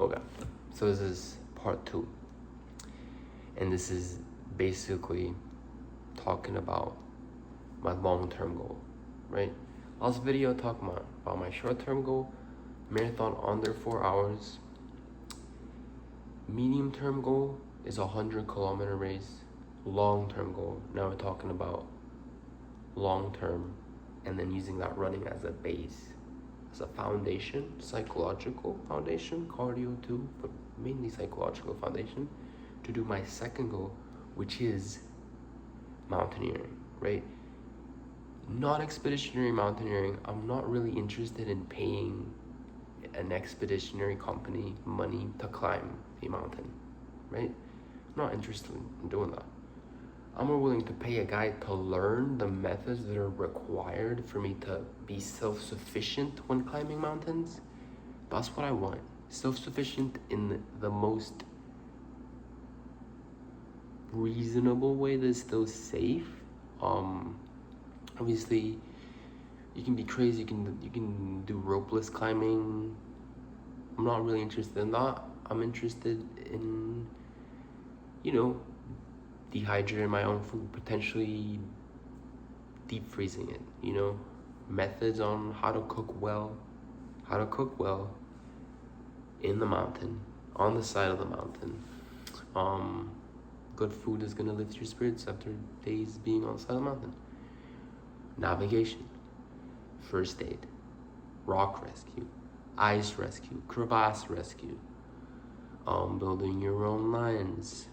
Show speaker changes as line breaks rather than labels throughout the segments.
Okay, so this is part 2, and this is basically talking about my long-term goal, right? Last video talking about my short-term goal, marathon under 4 hours. Medium-term goal is a 100-kilometer race. Long-term goal, now we're talking about long-term, and then using that running as a base, as a foundation, psychological foundation, cardio too, but mainly psychological foundation, to do my second goal, which is mountaineering, right? Not expeditionary mountaineering. I'm not really interested in paying an expeditionary company money to climb a mountain, right? I'm not interested in doing that. I'm more willing to pay a guy to learn the methods that are required for me to be self-sufficient when climbing mountains. That's what I want. Self-sufficient in the most reasonable way that's still safe. Obviously, you can be crazy. You can do ropeless climbing. I'm not really interested in that. I'm interested in, dehydrating my own food, potentially deep freezing it. Methods on how to cook well in the mountain, on the side of the mountain. Good food is gonna lift your spirits after days being on the side of the mountain. Navigation, first aid, rock rescue, ice rescue, crevasse rescue, building your own lines,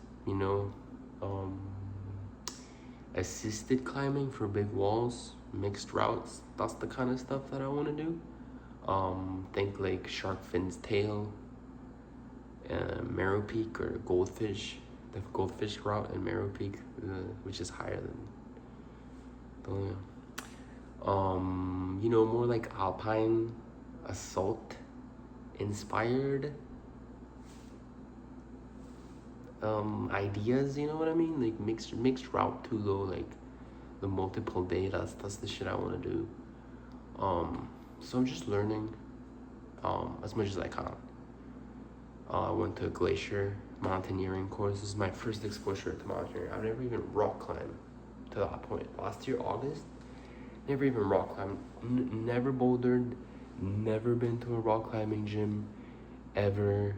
assisted climbing for big walls, mixed routes. That's the kind of stuff that I want to do. Think like shark fin's tail, Mero Peak, or goldfish, the goldfish route in Mero Peak, which is higher than more like alpine assault inspired ideas, you know what I mean? Like mixed route too, though, like the multiple day, that's the shit I want to do. So I'm just learning as much as I can. I went to a glacier mountaineering course. This is my first exposure to mountaineering. I've never even rock climbed to that point. Last year, August, never even rock climbed. Never bouldered, never been to a rock climbing gym, ever.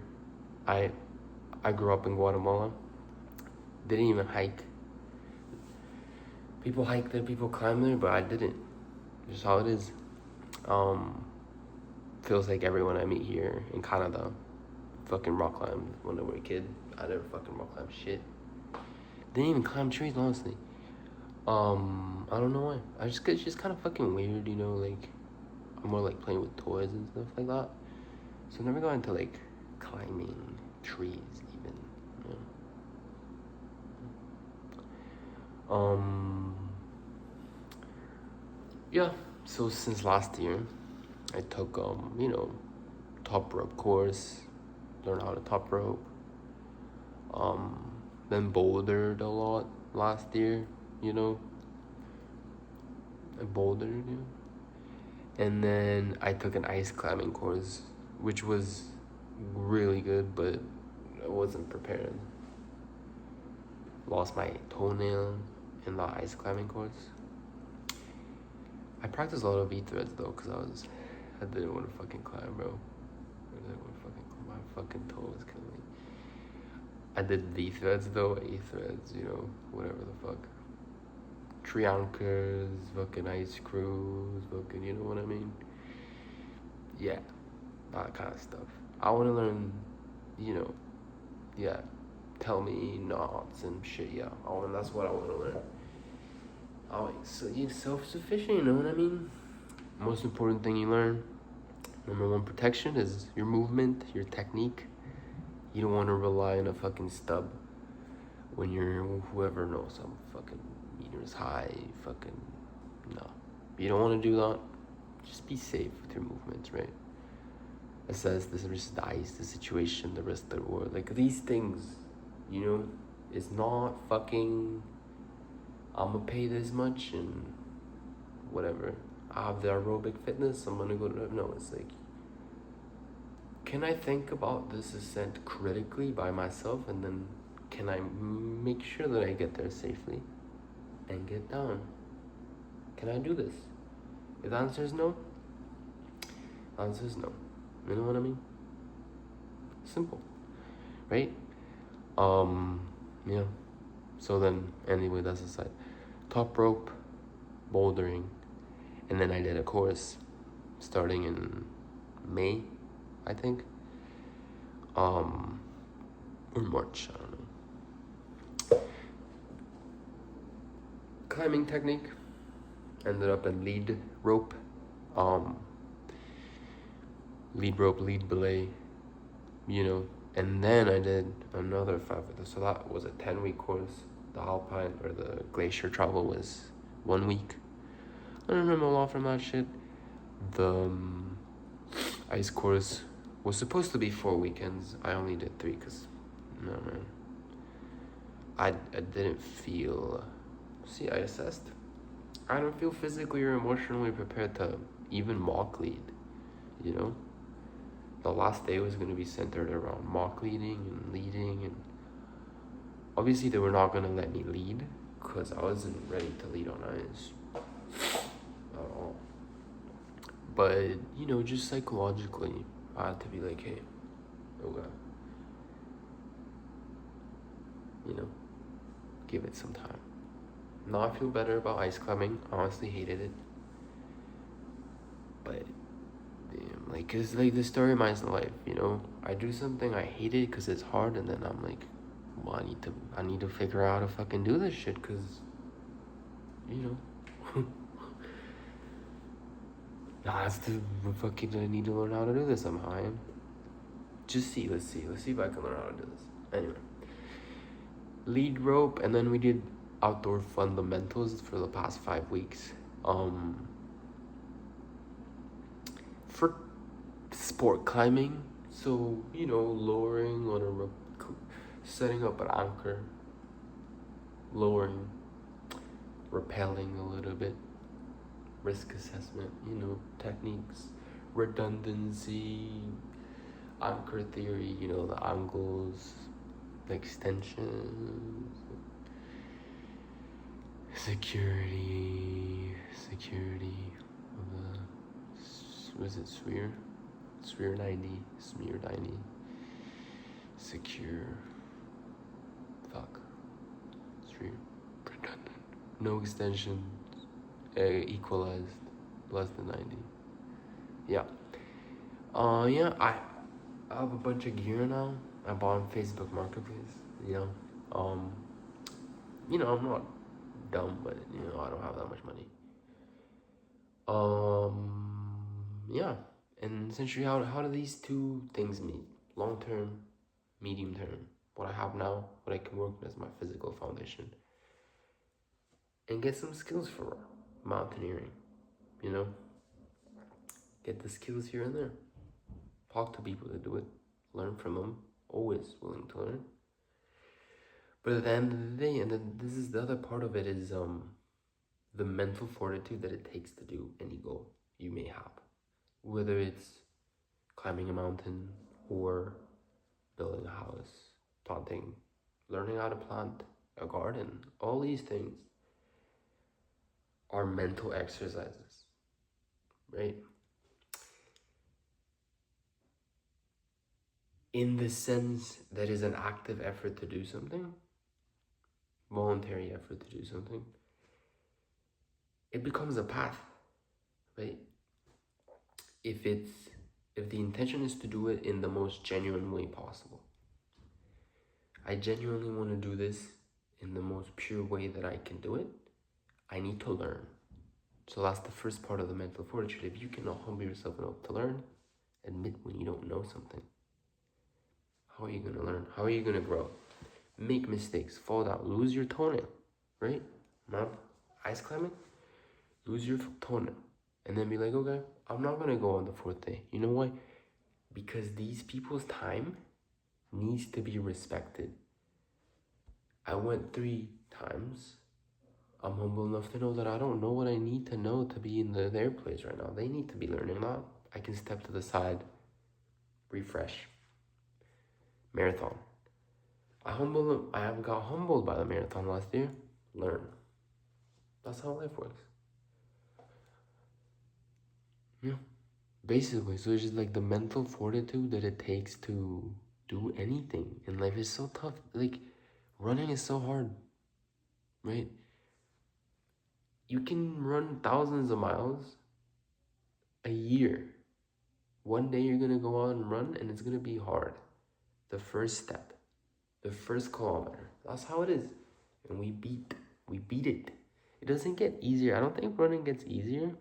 I grew up in Guatemala. Didn't even hike. People hike there, people climb there, but I didn't. Just how it is. Feels like everyone I meet here in Canada fucking rock climbed when they were a kid. I never fucking rock climbed shit. Didn't even climb trees, honestly. I don't know why. It's just kind of fucking weird, like I'm more like playing with toys and stuff like that. So I never got into like climbing trees even. Yeah. So since last year, I took top rope course, learned how to top rope. Then bouldered a lot last year, I bouldered, and then I took an ice climbing course, which was really good, but I wasn't prepared. Lost my toenail in the ice climbing course. I practiced a lot of V-threads though, because I didn't want to fucking climb, bro. My fucking toe was killing me. I did V-threads though, A-threads, whatever the fuck. Tree anchors, fucking ice screws, fucking, you know what I mean? Yeah, that kind of stuff. I want to learn, tell me knots and shit, yeah. That's what I want to learn. So you're self-sufficient, you know what I mean? Most important thing you learn, number one, protection, is your movement, your technique. You don't want to rely on a fucking stub when you're, whoever knows, some fucking meters high, fucking, no. You don't want to do that. Just be safe with your movements, right? Assess the risk, the ice, the situation, the risk, the war. Like these things, it's not fucking, I'm gonna pay this much and whatever. I have the aerobic fitness, I'm gonna go to, no, it's like, can I think about this ascent critically by myself, and then can I make sure that I get there safely and get down? Can I do this? If the answer is no, the answer is no. You know what I mean? Simple, right? Yeah. So then, anyway, that's aside. Top rope, bouldering, and then I did a course starting in May, I think. Or March, I don't know. Climbing technique, ended up in lead rope, lead belay, you know, and then I did another 5 of those. So that was a 10-week course. The alpine or the glacier travel was 1 week. I don't remember a lot from that shit. The ice course was supposed to be 4 weekends. I only did 3 because, no man, I didn't feel, I assessed. I don't feel physically or emotionally prepared to even mock lead, you know? The last day was going to be centered around mock leading, and obviously they were not going to let me lead because I wasn't ready to lead on ice at all. But, you know, just psychologically, I had to be like, hey, okay, you know, give it some time. Now I feel better about ice climbing. I honestly hated it. But, damn, like, cause like the story of my life, you know, I do something, I hate it because it's hard, and then I'm like, well, I need to figure out how to fucking do this shit, because, you know, that's the fucking, I need to learn how to do this somehow. I am. Let's see if I can learn how to do this. Anyway, lead rope, and then we did outdoor fundamentals for the past 5 weeks. For sport climbing, so, you know, lowering on a rope, setting up an anchor, lowering, rappelling a little bit, risk assessment, you know, techniques, redundancy, anchor theory, you know, the angles, the extensions, security of the, was it Sphere 90, Smear 90, secure, Sphere, redundant, no extension, equalized, less than 90. Yeah. Yeah, I have a bunch of gear now. I bought on Facebook Marketplace, you know. You know, I'm not dumb, but, you know, I don't have that much money. Yeah. And essentially, how do these two things meet? Long term, medium term. What I have now, what I can work with as my physical foundation. And get some skills for mountaineering, you know? Get the skills here and there. Talk to people that do it. Learn from them. Always willing to learn. But at the end of the day, and then this is the other part of it, is the mental fortitude that it takes to do any goal you may have. Whether it's climbing a mountain or building a house, planting, learning how to plant a garden, all these things are mental exercises, right? In the sense that is an active effort to do something, voluntary effort to do something, it becomes a path, right? If the intention is to do it in the most genuine way possible. I genuinely want to do this in the most pure way that I can do it. I need to learn. So that's the first part of the mental fortitude. If you cannot humble yourself enough to learn, admit when you don't know something. How are you going to learn? How are you going to grow? Make mistakes, fall down, lose your toenail, right? Mount ice climbing, lose your toenail. And then be like, okay, I'm not going to go on the 4th day. You know why? Because these people's time needs to be respected. I went 3 times. I'm humble enough to know that I don't know what I need to know to be in their place right now. They need to be learning that. I can step to the side refresh. Marathon. I have got humbled by the marathon last year. Learn. That's how life works. Yeah. Basically, so it's just like the mental fortitude that it takes to do anything in life is so tough. Like, running is so hard, right? You can run thousands of miles a year. One day you're gonna go out and run, and it's gonna be hard. The first step, the first kilometer. That's how it is, and we beat it. It doesn't get easier. I don't think running gets easier.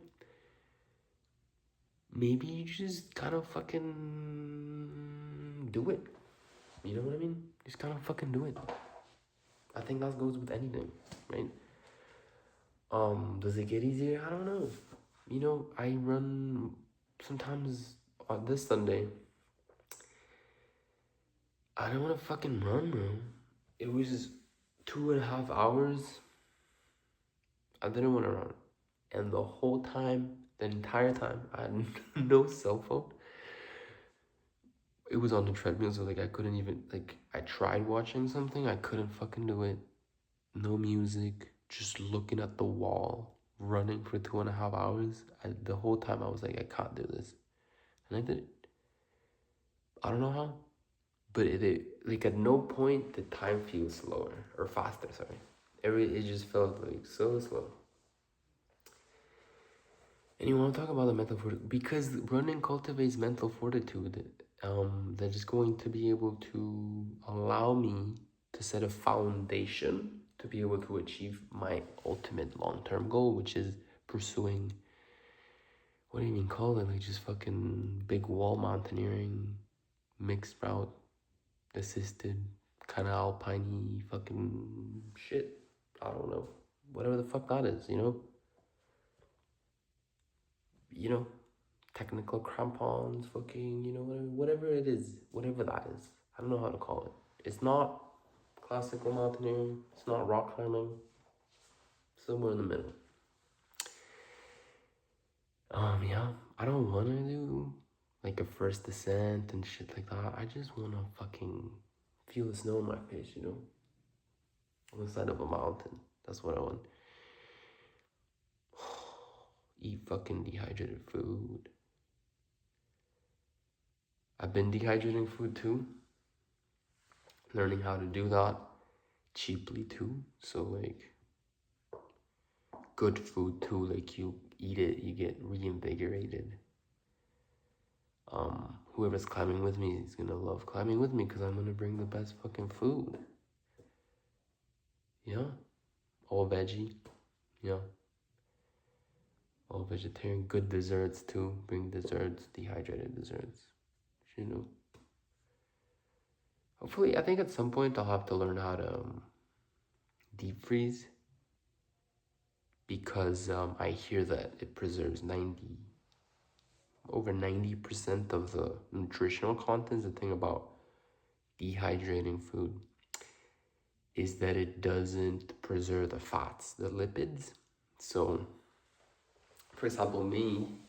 Maybe you just kind of fucking do it. You know what I mean? Just kind of fucking do it. I think that goes with anything, right? Does it get easier? I don't know. You know, I run sometimes on this Sunday. I don't want to fucking run, bro. It was 2.5 hours. I didn't want to run. And the whole time, the entire time, I had no cell phone. It was on the treadmill, so like I couldn't even, like, I tried watching something, I couldn't fucking do it. No music, just looking at the wall, running for 2.5 hours. The whole time I was like, I can't do this. And I did it. I don't know how, but like at no point did time feel slower or faster, sorry. It just felt like so slow. And you want to talk about the mental fortitude, because running cultivates mental fortitude that is going to be able to allow me to set a foundation to be able to achieve my ultimate long-term goal, which is pursuing, what do you even call it? Like just fucking big wall mountaineering, mixed route, assisted, kind of alpine fucking shit. I don't know. Whatever the fuck that is, you know? Technical crampons, fucking, whatever it is, whatever that is. I don't know how to call it. It's not classical mountaineering. It's not rock climbing. Somewhere in the middle. Yeah. I don't want to do like a first descent and shit like that. I just want to fucking feel the snow in my face, on the side of a mountain. That's what I want. Eat fucking dehydrated food. I've been dehydrating food too. Learning how to do that cheaply too. So like good food too, like you eat it, you get reinvigorated. Whoever's climbing with me is gonna love climbing with me because I'm gonna bring the best fucking food. Yeah, all veggie. Yeah, all vegetarian. Good desserts too. Bring desserts, dehydrated desserts. Hopefully, I think at some point I'll have to learn how to deep freeze, because I hear that it preserves over 90% of the nutritional content. The thing about dehydrating food is that it doesn't preserve the fats, the lipids. So, for example, me,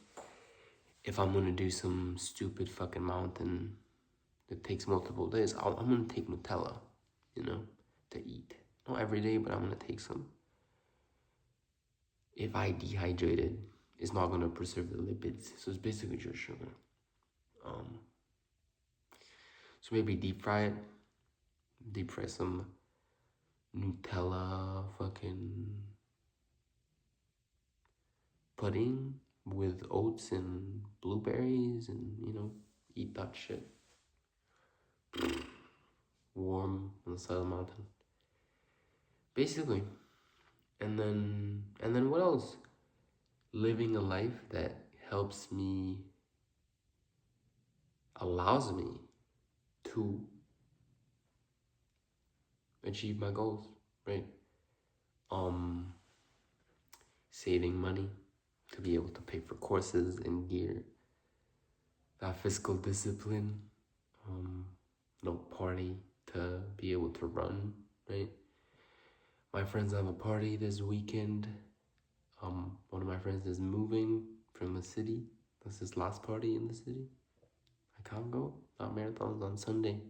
if I'm gonna do some stupid fucking mountain that takes multiple days, I'm gonna take Nutella, to eat. Not every day, but I'm gonna take some. If I dehydrate it, it's not gonna preserve the lipids. So it's basically just sugar. So maybe deep fry some Nutella fucking pudding with oats and blueberries, and eat that shit warm on the side of the mountain, basically. And then what else? Living a life that helps me, allows me to achieve my goals, right? Saving money to be able to pay for courses and gear, that fiscal discipline, no party to be able to run, right? My friends have a party this weekend. One of my friends is moving from the city. That's his last party in the city. I can't go. Not marathons on Sunday.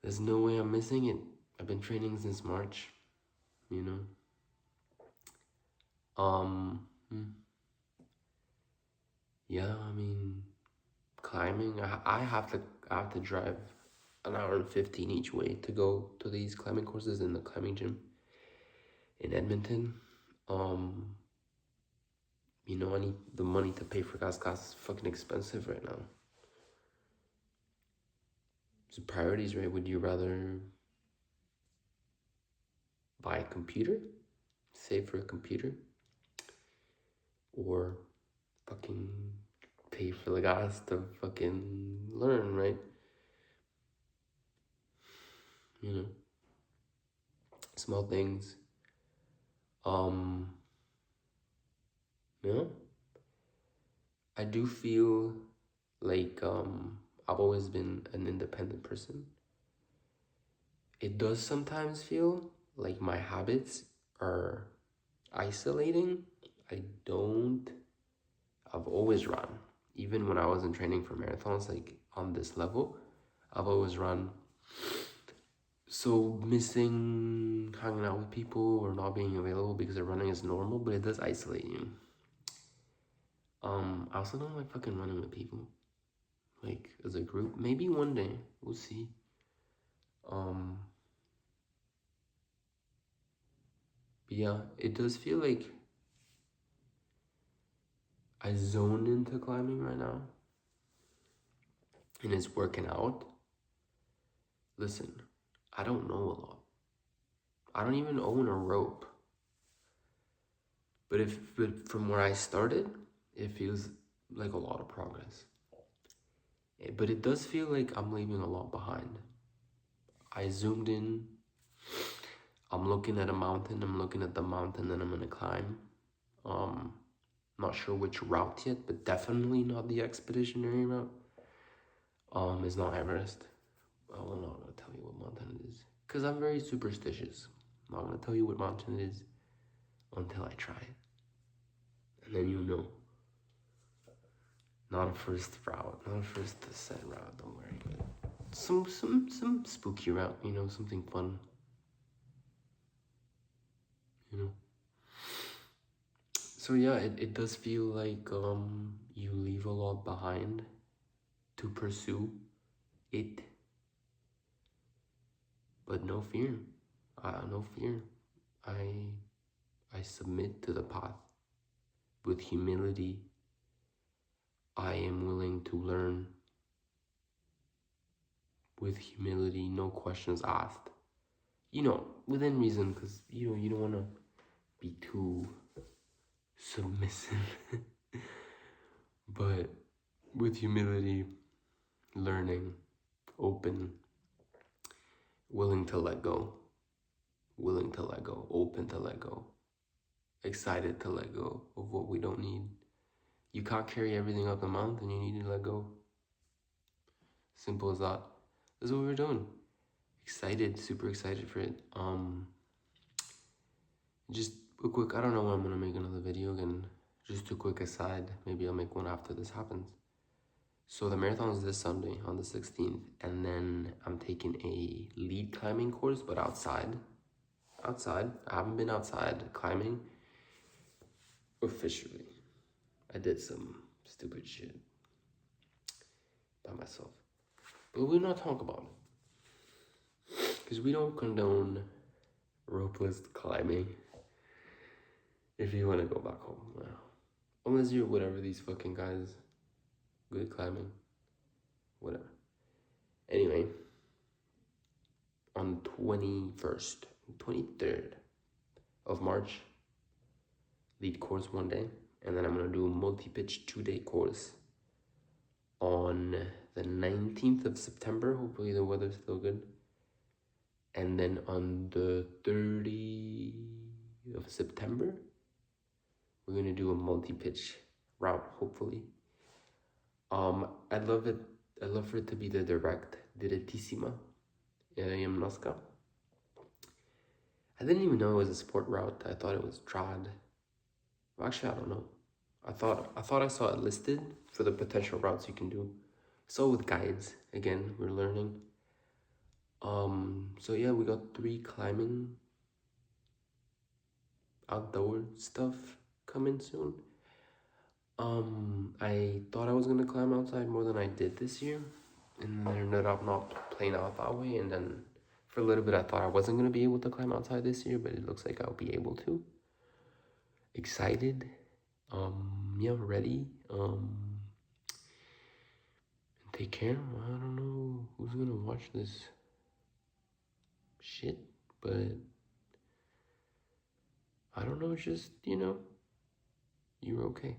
There's no way I'm missing it. I've been training since March, you know. Yeah, I mean, climbing. I have to drive an hour and 15 each way to go to these climbing courses in the climbing gym in Edmonton. You know, I need the money to pay for gas. Gas is fucking expensive right now. So priorities, right? Would you rather buy a computer, save for a computer, or fucking pay for the gas to fucking learn, right? You know, small things. You know, I do feel like I've always been an independent person. It does sometimes feel like my habits are isolating. I've always run. Even when I wasn't training for marathons, like on this level, I've always run. So missing hanging out with people or not being available because of running is normal, but it does isolate you. I also don't like fucking running with people. Like as a group. Maybe one day. We'll see. But yeah, it does feel like I zone into climbing right now. And it's working out. Listen, I don't know a lot. I don't even own a rope. But from where I started, it feels like a lot of progress. But it does feel like I'm leaving a lot behind. I zoomed in. I'm looking at a mountain. I'm looking at the mountain that I'm gonna climb. Not sure which route yet, but definitely not the expeditionary route. It's not Everest. Well, I'm not gonna tell you what mountain it is, cause I'm very superstitious. I'm not gonna tell you what mountain it is until I try it, and then you'll know. Not a first route, not a first descent route. Don't worry, but some spooky route. You know, something fun. You know. So yeah, it does feel like you leave a lot behind to pursue it, but no fear. No fear. I submit to the path with humility. I am willing to learn with humility, no questions asked. You know, within reason, because you know you don't want to be too submissive, but with humility, learning, open, willing to let go, open to let go, excited to let go of what we don't need. You can't carry everything up the mountain, you need to let go. Simple as that. That's what we're doing. Excited, super excited for it. Just a quick, I don't know when I'm gonna make another video again. Just a quick aside, maybe I'll make one after this happens. So the marathon is this Sunday on the 16th, and then I'm taking a lead climbing course, but outside. I haven't been outside climbing officially. I did some stupid shit by myself. But we're not talking about it. Because we don't condone ropeless climbing. If you want to go back home, well, unless you're whatever these fucking guys, good climbing, whatever. Anyway, on 23rd of March, lead course one day, and then I'm gonna do a multi-pitch 2-day course on the 19th of September. Hopefully the weather's still good. And then on the 30th of September, we're gonna do a multi-pitch route, hopefully. I'd love for it to be the direct direttissima Jamnoska. I didn't even know it was a sport route. I thought it was trad. Well, actually, I don't know. I thought I saw it listed for the potential routes you can do. So with guides, again, we're learning. So yeah, we got 3 climbing outdoor stuff coming soon. I thought I was gonna climb outside more than I did this year, and then it ended up not playing out that way. And then for a little bit, I thought I wasn't gonna be able to climb outside this year, but it looks like I'll be able to. Excited. Yeah, ready. Take care. I don't know who's gonna watch this shit, but I don't know. Just you're okay.